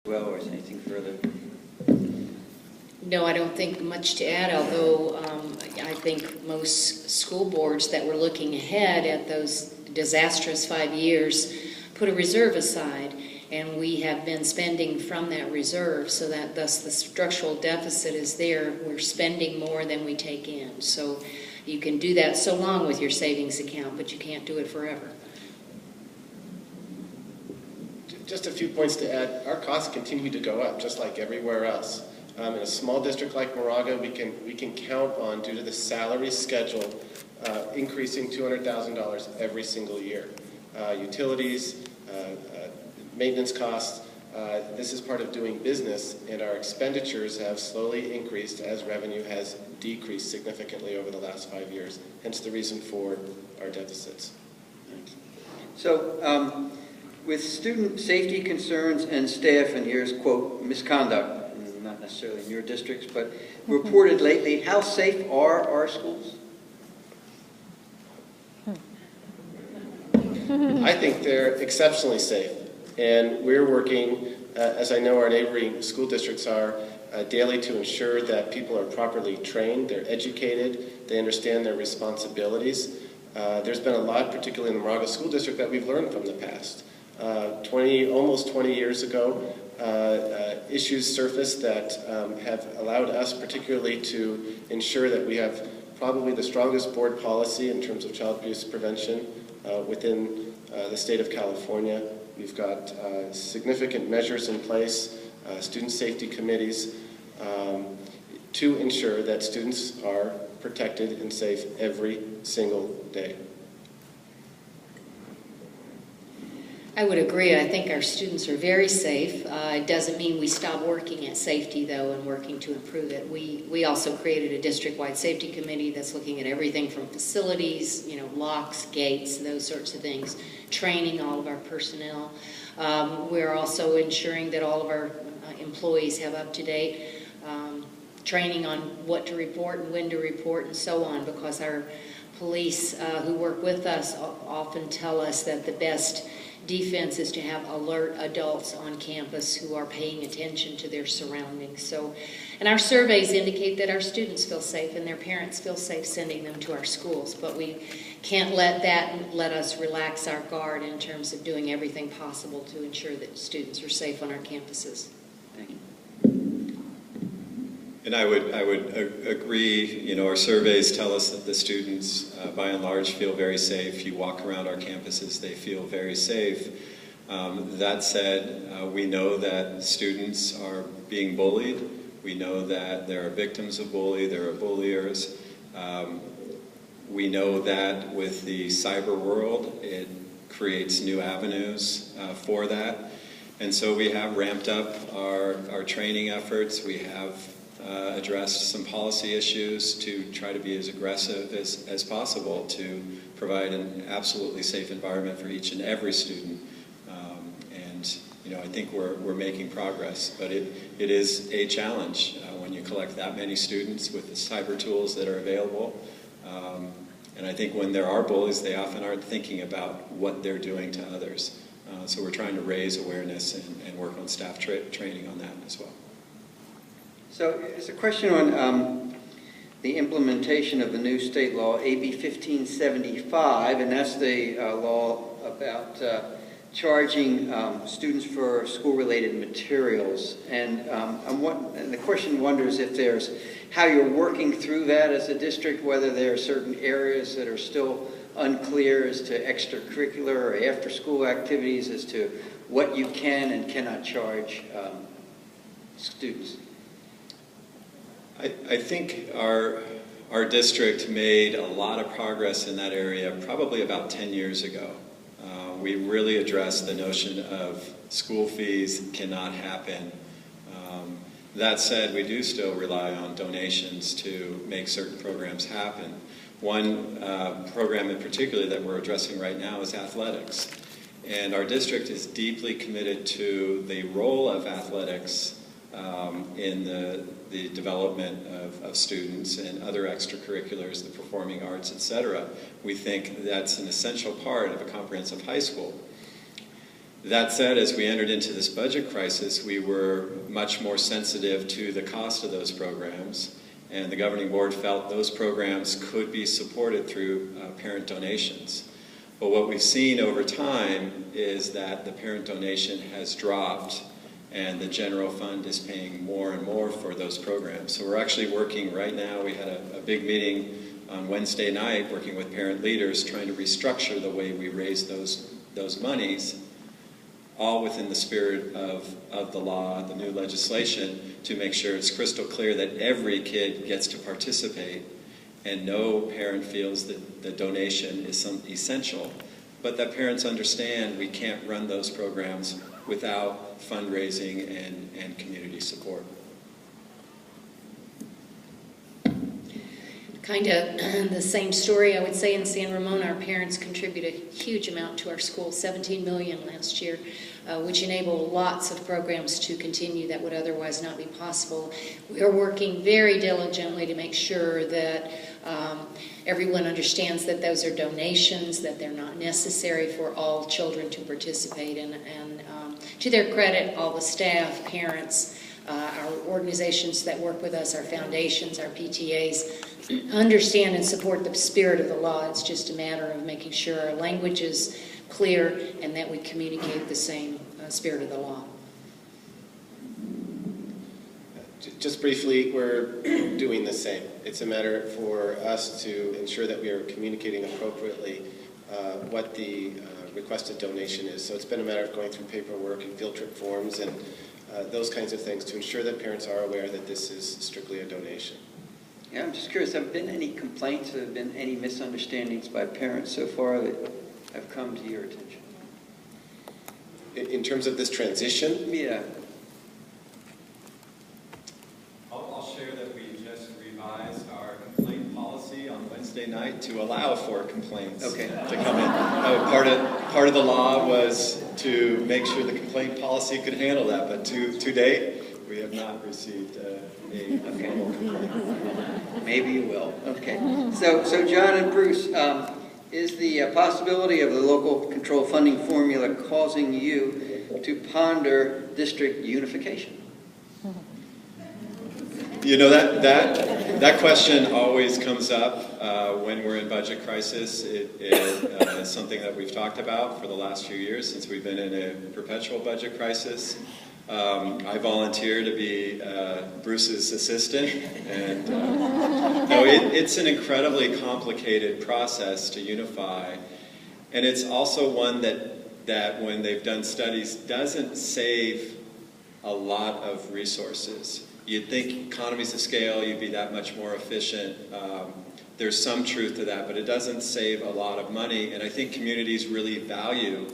Well, or is anything further? No, I don't think much to add, although I think most school boards that were looking ahead at those disastrous 5 years put a reserve aside, and we have been spending from that reserve, so that thus the structural deficit is there. We're spending more than we take in. So you can do that so long with your savings account, but you can't do it forever. Just a few points to add. Our costs continue to go up, just like everywhere else. In a small district like Moraga, we can count on, due to the salary schedule, increasing $200,000 every single year. Utilities, maintenance costs, this is part of doing business, and our expenditures have slowly increased as revenue has decreased significantly over the last 5 years, hence the reason for our deficits. So, with student safety concerns and staff, and here's, quote, misconduct, not necessarily in your districts, but reported lately, how safe are our schools? I think they're exceptionally safe, and we're working, as I know our neighboring school districts are, daily to ensure that people are properly trained, they're educated, they understand their responsibilities. There's been a lot, particularly in the Moraga School District, that we've learned from the past. Almost 20 years ago, issues surfaced that have allowed us particularly to ensure that we have probably the strongest board policy in terms of child abuse prevention within the state of California. We've got significant measures in place, student safety committees, to ensure that students are protected and safe every single day. I would agree. I think our students are very safe. It doesn't mean we stop working at safety, though, and working to improve it. We also created a district-wide safety committee that's looking at everything from facilities, locks, gates, those sorts of things, training all of our personnel. We're also ensuring that all of our employees have up-to-date training on what to report and when to report and so on, because our police who work with us often tell us that the best defense is to have alert adults on campus who are paying attention to their surroundings. So, and our surveys indicate that our students feel safe and their parents feel safe sending them to our schools, but we can't let us relax our guard in terms of doing everything possible to ensure that students are safe on our campuses. Thank you. And I would agree, our surveys tell us that the students, by and large, feel very safe. You walk around our campuses, they feel very safe. That said, we know that students are being bullied. We know that there are victims of bullying, there are bulliers. We know that with the cyber world, it creates new avenues for that. And so we have ramped up our training efforts. We have addressed some policy issues to try to be as aggressive as possible to provide an absolutely safe environment for each and every student. I think we're making progress, but it is a challenge when you collect that many students with the cyber tools that are available. And I think when there are bullies, they often aren't thinking about what they're doing to others. So we're trying to raise awareness and work on staff training on that as well. So there's a question on the implementation of the new state law, AB 1575, and that's the law about charging students for school-related materials. And the question wonders if there's how you're working through that as a district, whether there are certain areas that are still unclear as to extracurricular or after-school activities, as to what you can and cannot charge students. I think our district made a lot of progress in that area probably about 10 years ago. We really addressed the notion of school fees cannot happen. That said, we do still rely on donations to make certain programs happen. One program in particular that we're addressing right now is athletics. And our district is deeply committed to the role of athletics in the development of students and other extracurriculars, the performing arts, etc. We think that's an essential part of a comprehensive high school. That said, as we entered into this budget crisis, we were much more sensitive to the cost of those programs, and the governing board felt those programs could be supported through parent donations. But what we've seen over time is that the parent donation has dropped, and the general fund is paying more and more for those programs. So we're actually working right now. We had a big meeting on Wednesday night working with parent leaders trying to restructure the way we raise those monies, all within the spirit of the law, the new legislation, to make sure it's crystal clear that every kid gets to participate and no parent feels that the donation is essential, but that parents understand we can't run those programs without fundraising and community support. Kind of the same story, I would say, in San Ramon. Our parents contribute a huge amount to our school, $17 million last year, which enable lots of programs to continue that would otherwise not be possible. We are working very diligently to make sure that everyone understands that those are donations, that they're not necessary for all children to participate in. And to their credit, all the staff, parents, our organizations that work with us, our foundations, our PTAs, understand and support the spirit of the law. It's just a matter of making sure our language is clear and that we communicate the same spirit of the law. Just briefly, we're doing the same. It's a matter for us to ensure that we are communicating appropriately what the requested donation is. So it's been a matter of going through paperwork and field trip forms and those kinds of things to ensure that parents are aware that this is strictly a donation. Yeah, I'm just curious, have there been any complaints, have there been any misunderstandings by parents so far that have come to your attention? In terms of this transition? Yeah. I'll share that we just revised our complaint policy on Wednesday night to allow for complaints to come in. Part of the law was to make sure the complaint policy could handle that, but to date, we have not received a formal complaint. Maybe you will. Okay. So John and Bruce, is the possibility of the local control funding formula causing you to ponder district unification? You know, that question always comes up when we're in budget crisis. It is something that we've talked about for the last few years since we've been in a perpetual budget crisis. I volunteer to be Bruce's assistant, and no, it's an incredibly complicated process to unify, and it's also one that when they've done studies doesn't save a lot of resources. You'd think economies of scale, you'd be that much more efficient. There's some truth to that, but it doesn't save a lot of money, and I think communities really value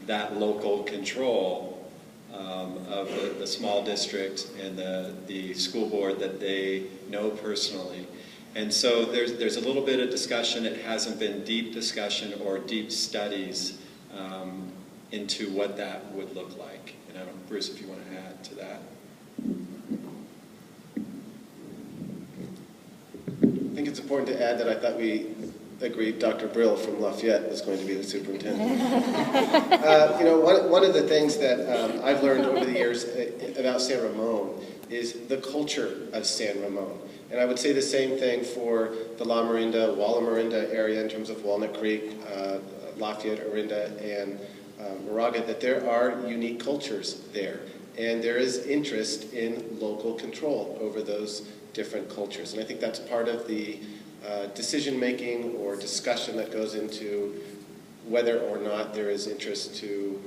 that local control of the small district and the school board that they know personally. And so there's a little bit of discussion. It hasn't been deep discussion or deep studies into what that would look like. And I don't know, Bruce, if you want to add to that. I think it's important to add that I thought we agreed Dr. Brill from Lafayette was going to be the superintendent. You know, one of the things that I've learned over the years about San Ramon is the culture of San Ramon. And I would say the same thing for the La Miranda, Walla Miranda area in terms of Walnut Creek, Lafayette, Orinda, and Moraga, that there are unique cultures there. And there is interest in local control over those different cultures. And I think that's part of the decision-making or discussion that goes into whether or not there is interest to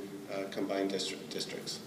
combine districts.